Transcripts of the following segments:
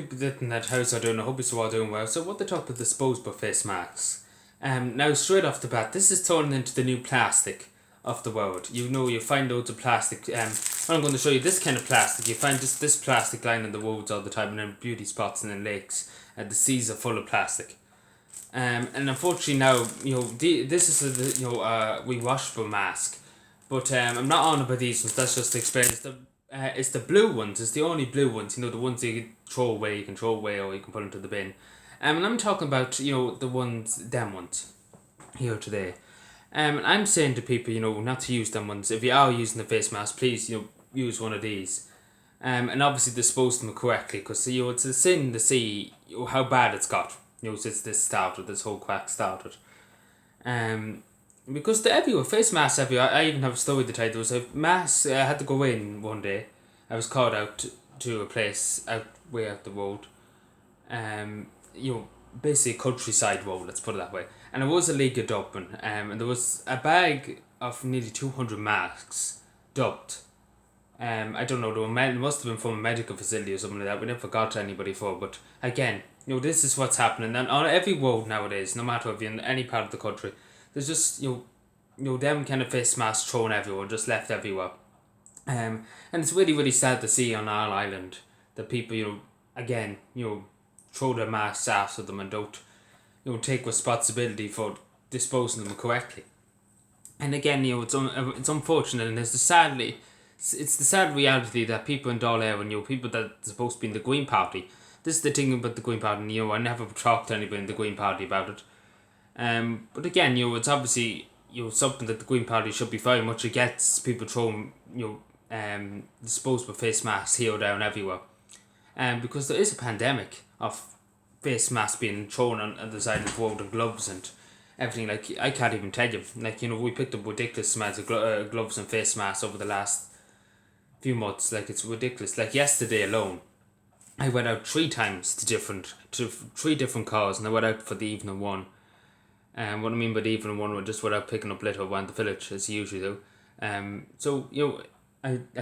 people sitting at house are doing. I hope you're all doing well. So what they talk about disposable face masks. Now straight off the bat, this is turning into the new plastic of the world. You find loads of plastic. I'm going to show you this kind of plastic. You find this plastic lying in the roads all the time, and in beauty spots and in lakes. The seas are full of plastic. And unfortunately now, this is a rewashable mask. But I'm not on about these ones. That's just to explain. It's the blue ones. It's the only blue ones. The ones you can throw away. You can throw away, or you can put into the bin. And I'm talking about the them ones here today. And I'm saying to people, not to use them ones. If you are using the face mask, please, use one of these. And obviously dispose them correctly, because it's a sin to see how bad it's got. Since this whole quack started. Because they're everywhere, face masks everywhere. I even have a story to tell. There was a mask, I had to go in one day. I was called out to a place way out the road. Basically a countryside road, let's put it that way. And it was illegal dumping. And there was a bag of nearly 200 masks dumped. I don't know, it must have been from a medical facility or something like that. We never got to anybody for, but again, this is what's happening. And on every road nowadays, no matter if you're in any part of the country, there's just, them kind of face masks thrown everywhere, just left everywhere. And it's really, really sad to see on our island that people, throw their masks after them and don't, take responsibility for disposing them correctly. And again, it's unfortunate, and it's the sad reality that people in Dáil and people that are supposed to be in the Green Party. This is the thing about the Green Party. I never talked to anybody in the Green Party about it. But again, it's obviously something that the Green Party should be very much against. People throwing disposable face masks here, there, and everywhere. Because there is a pandemic of face masks being thrown on the side of the road, and gloves and everything. Like, I can't even tell you. Like, we picked up ridiculous amounts of gloves and face masks over the last few months. Like, it's ridiculous. Like, yesterday alone, I went out 3 times to 3 different cars, and I went out for the evening one. And what I mean by the evening one was just without picking up litter around the village, as you usually do. I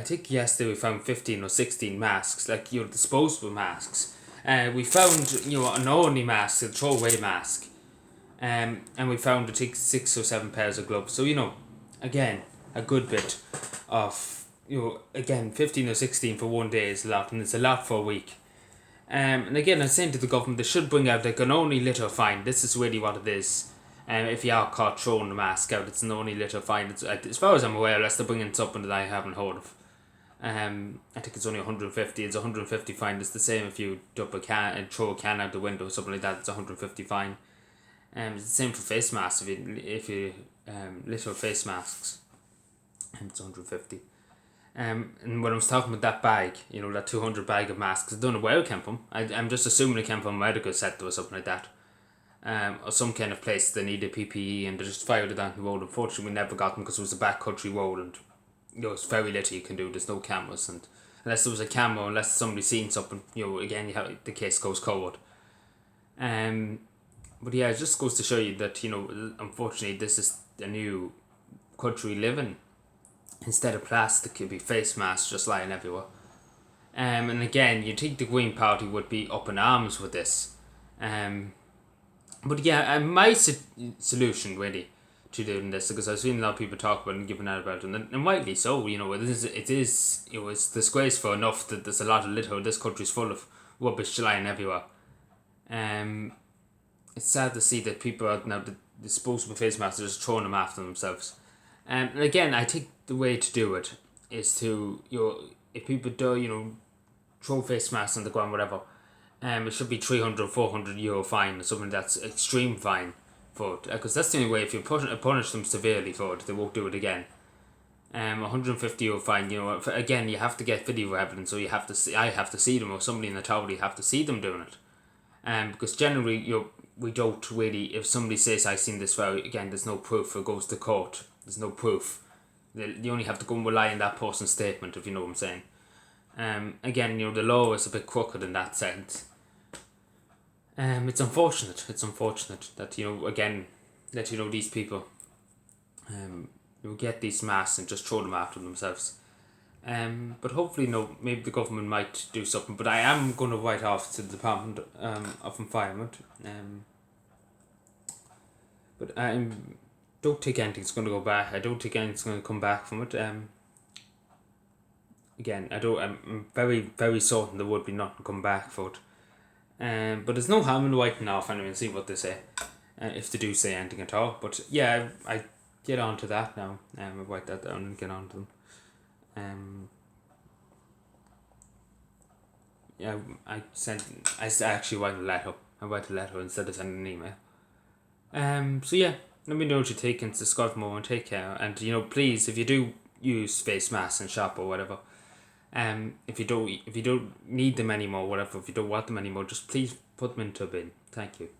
think yesterday we found 15 or 16 masks, like, disposable masks. We found, an only mask, a throwaway mask. And we found, I think, 6 or 7 pairs of gloves. So, again, a good bit of, 15 or 16 for one day is a lot, and it's a lot for a week. And again, I'm saying to the government, they should bring out like an only litter fine. This is really what it is. If you are caught throwing the mask out, it's an only litter fine. It's, as far as I'm aware, unless they're bringing something that I haven't heard of. I think it's only 150. It's 150 fine. It's the same if you dump a can and throw a can out the window or something like that. It's 150 fine. It's the same for face masks. If you litter face masks, it's 150. And when I was talking about that bag, that 200 bag of masks, I don't know where it came from. I'm just assuming it came from a medical sector or something like that. Or some kind of place that needed PPE, and they just fired it down the road. Unfortunately, we never got them because it was a backcountry road, and it's very little you can do. There's no cameras, and unless there was a camera, unless somebody seen something, again, the case goes covered. But yeah, it just goes to show you that, unfortunately, this is a new country we live in. Instead of plastic, it could be face masks just lying everywhere. And again, you'd think the Green Party would be up in arms with this. But yeah, my solution really to doing this, because I've seen a lot of people talk about it and giving out about it, and rightly so. It is it's disgraceful enough that there's a lot of litter. This country's full of rubbish lying everywhere. It's sad to see that people are now the disposable face masks are just throwing them after themselves. And again, I think the way to do it is to if people do throw face masks on the ground, whatever. It should be 300, 400 euro fine, or something that's extreme fine for it. Because that's the only way, if you punish them severely for it, they won't do it again. 150 euro fine, again, you have to get video evidence, so I have to see them, or somebody in the tower, you have to see them doing it. Because generally, we don't really, if somebody says, I've seen this video, again, there's no proof, it goes to court, there's no proof. You only have to go and rely on that person's statement, if you know what I'm saying. Again, the law is a bit crooked in that sense. It's unfortunate that, again, that, these people, get these masks and just throw them after themselves. But hopefully, no, maybe the government might do something. But I am going to write off to the Department of Environment. But I don't think anything's going to go back. I don't think anything's going to come back from it. Again, I'm very, very certain there would be nothing come back for it. But there's no harm in writing off anyway and see what they say. If they do say anything at all. But yeah, I get on to that now. I write that down and get on to them. Yeah, I actually write a letter. I write a letter instead of sending an email. So yeah, let me know what you think and subscribe for more and take care. And please, if you do use face masks and shop or whatever, if you don't need them anymore, whatever, if you don't want them anymore, just please put them into a bin. Thank you.